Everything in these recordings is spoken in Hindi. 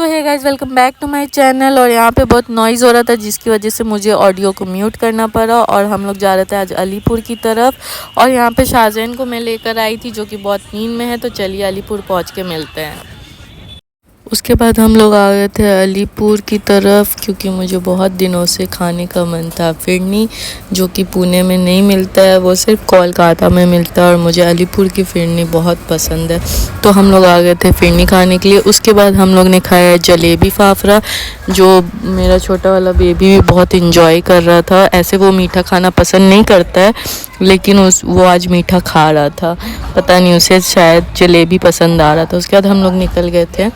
So hey guys, welcome back to my channel. और यहाँ पे बहुत नॉइज़ हो रहा था जिसकी वजह से मुझे ऑडियो को म्यूट करना पड़ा। और हम लोग जा रहे थे आज अलीपुर की तरफ। और यहाँ पे शाहजैन को मैं लेकर आई थी जो कि बहुत नींद में है। तो चलिए अलीपुर पहुँच के मिलते हैं। उसके बाद हम लोग आ गए थे अलीपुर की तरफ क्योंकि मुझे बहुत दिनों से खाने का मन था फिरनी, जो कि पुणे में नहीं मिलता है, वो सिर्फ कोलकाता में मिलता है। और मुझे अलीपुर की फिरनी बहुत पसंद है, तो हम लोग आ गए थे फिरनी खाने के लिए। उसके बाद हम लोग ने खाया जलेबी फाफड़ा, जो मेरा छोटा वाला बेबी भी बहुत इंजॉय कर रहा था। ऐसे वो मीठा खाना पसंद नहीं करता है, लेकिन वो आज मीठा खा रहा था। पता नहीं, उसे शायद जलेबी पसंद आ रहा था। उसके बाद हम लोग निकल गए थे।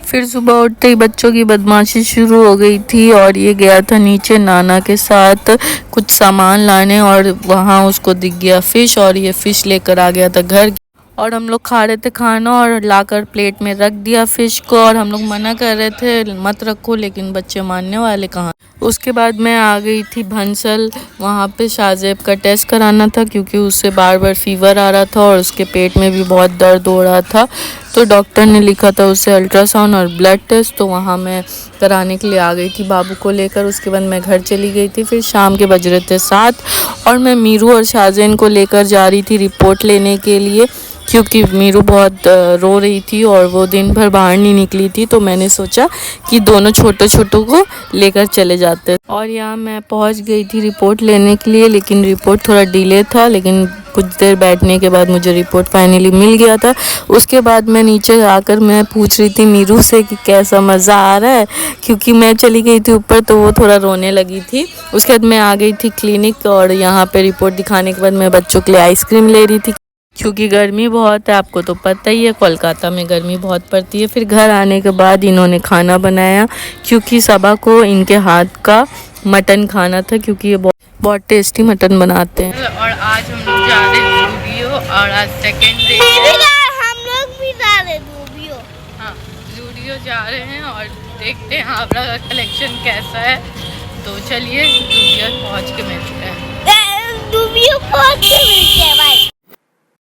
फिर सुबह उठते ही बच्चों की बदमाशी शुरू हो गई थी और ये गया था नीचे नाना के साथ कुछ सामान लाने, और वहाँ उसको दिख गया फ़िश, और ये फ़िश लेकर आ गया था घर। और हम लोग खा रहे थे खाना और लाकर प्लेट में रख दिया फ़िश को। और हम लोग मना कर रहे थे मत रखो, लेकिन बच्चे मानने वाले कहाँ। उसके बाद मैं आ गई थी भंसल। वहाँ पे शाहजेब का टेस्ट कराना था क्योंकि उससे बार बार फीवर आ रहा था और उसके पेट में भी बहुत दर्द हो रहा था। तो डॉक्टर ने लिखा था उससे अल्ट्रासाउंड और ब्लड टेस्ट, तो वहाँ मैं कराने के लिए आ गई थी बाबू को लेकर। उसके बाद मैं घर चली गई थी। फिर शाम के बज रहे थे 7 और मैं मीरू और शाहजैन को लेकर जा रही थी रिपोर्ट लेने के लिए, क्योंकि मीरू बहुत रो रही थी और वो दिन भर बाहर नहीं निकली थी। तो मैंने सोचा कि दोनों छोटे छोटों को लेकर चले जाते। और यहाँ मैं पहुँच गई थी रिपोर्ट लेने के लिए, लेकिन रिपोर्ट थोड़ा डिले था। लेकिन कुछ देर बैठने के बाद मुझे रिपोर्ट फाइनली मिल गया था। उसके बाद मैं नीचे आकर मैं पूछ रही थी मीरू से कि कैसा मज़ा आ रहा है, क्योंकि मैं चली गई थी ऊपर तो वो थोड़ा रोने लगी थी। उसके बाद मैं आ गई थी क्लिनिक, और यहाँ पे रिपोर्ट दिखाने के बाद मैं बच्चों के लिए आइसक्रीम ले रही थी क्योंकि गर्मी बहुत है। आपको तो पता ही है कोलकाता में गर्मी बहुत पड़ती है। फिर घर आने के बाद इन्होंने खाना बनाया क्योंकि सबा को इनके हाथ का मटन खाना था, क्योंकि ये बहुत टेस्टी मटन बनाते हैं। और आज हम लोग जा रहे हैं जूडियो, और आज सेकेंड डे है। हम लोग भी जा रहे हैं जूडियो। हाँ, जूडियो जा रहे हैं और देखते हैं हावड़ा का कलेक्शन कैसा है। तो चलिए जूडियो पहुँच के मिलते हैं। जूडियो पहुँच के मिलते हैं भाई।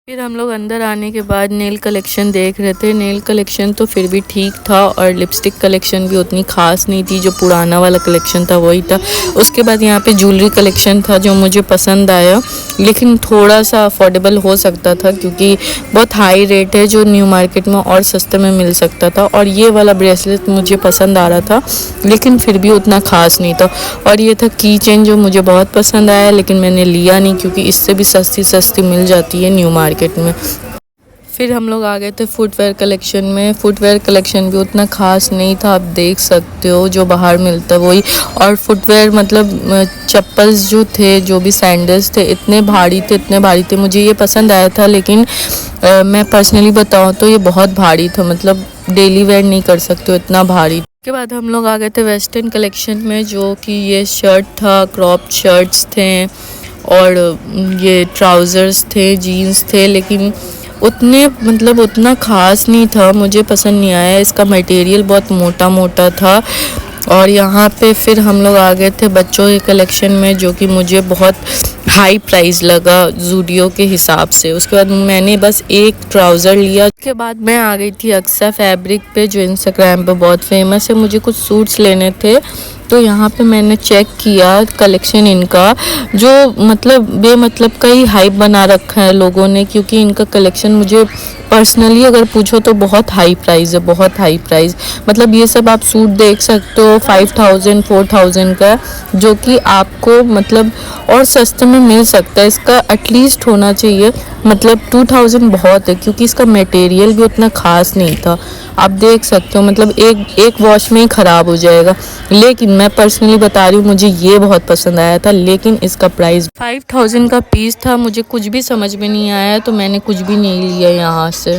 फिर हम लोग अंदर आने के बाद नेल कलेक्शन देख रहे थे। नेल कलेक्शन तो फिर भी ठीक था, और लिपस्टिक कलेक्शन भी उतनी खास नहीं थी। जो पुराना वाला कलेक्शन था वही था। उसके बाद यहाँ पे ज्वेलरी कलेक्शन था जो मुझे पसंद आया, लेकिन थोड़ा सा अफोर्डेबल हो सकता था क्योंकि बहुत हाई रेट है, जो न्यू मार्केट में और सस्ते में मिल सकता था। और ये वाला ब्रेसलेट मुझे पसंद आ रहा था, लेकिन फिर भी उतना खास नहीं था। और ये था की चेन जो मुझे बहुत पसंद आया, लेकिन मैंने लिया नहीं क्योंकि इससे भी सस्ती सस्ती मिल जाती है न्यू मार्केट में। फिर हम लोग आ गए थे फुटवेयर कलेक्शन में। फुटवेयर कलेक्शन भी उतना खास नहीं था, आप देख सकते हो जो बाहर मिलता है वही। और फुटवेयर मतलब चप्पल्स जो थे, जो भी सैंडल्स थे, इतने भारी थे। मुझे ये पसंद आया था, लेकिन मैं पर्सनली बताऊँ तो ये बहुत भारी था, मतलब डेली वेयर नहीं कर सकते हो इतना भारी। उसके बाद हम लोग आ गए थे वेस्टर्न कलेक्शन में, जो कि ये शर्ट था, क्रॉप शर्ट्स थे, और ये ट्राउज़र्स थे, जीन्स थे, लेकिन उतना ख़ास नहीं था, मुझे पसंद नहीं आया। इसका मटेरियल बहुत मोटा था। और यहाँ पे फिर हम लोग आ गए थे बच्चों के कलेक्शन में, जो कि मुझे बहुत हाई प्राइस लगा जूडियो के हिसाब से। उसके बाद मैंने बस एक ट्राउज़र लिया। उसके बाद मैं आ गई थी अक्सा फैब्रिक पे, जो इंस्टाग्राम पे बहुत फेमस है। मुझे कुछ सूट्स लेने थे, तो यहाँ पे मैंने चेक किया कलेक्शन इनका, जो मतलब बेमतलब का ही हाइप बना रखा है लोगों ने, क्योंकि इनका कलेक्शन मुझे पर्सनली अगर पूछो तो बहुत हाई प्राइस है, बहुत हाई प्राइस। मतलब ये सब आप सूट देख सकते हो 5000 4000 का, जो कि आपको मतलब और सस्ते में मिल सकता है। इसका एटलीस्ट होना चाहिए मतलब 2000 बहुत है, क्योंकि इसका मटेरियल भी उतना ख़ास नहीं था। आप देख सकते हो मतलब एक वॉश में ही ख़राब हो जाएगा। लेकिन मैं पर्सनली बता रही हूँ, मुझे ये बहुत पसंद आया था, लेकिन इसका प्राइस 5000 का पीस था। मुझे कुछ भी समझ में नहीं आया, तो मैंने कुछ भी नहीं लिया यहाँ से।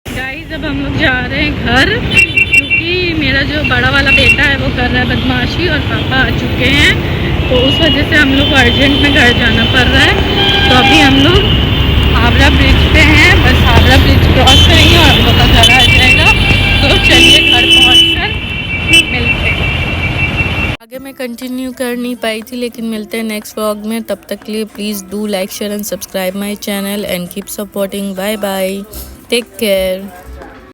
गाइस, अब हम लोग जा रहे हैं घर, क्योंकि मेरा जो बड़ा वाला बेटा है वो कर रहा है बदमाशी और पापा आ चुके हैं, तो उस वजह से हम लोग को अर्जेंट में घर जाना पड़ रहा है। तो अभी हम लोग हावड़ा ब्रिज पे हैं, बस हावड़ा ब्रिज क्रॉस करेंगे और हम लोग का घर आ जाएगा। तो चलिए घर पहुँचकर मिलते हैं। आगे मैं कंटिन्यू कर नहीं पाई थी, लेकिन मिलते हैं नेक्स्ट व्लॉग में। तब तक के लिए please do like share and subscribe my channel and keep supporting. Bye bye, take care.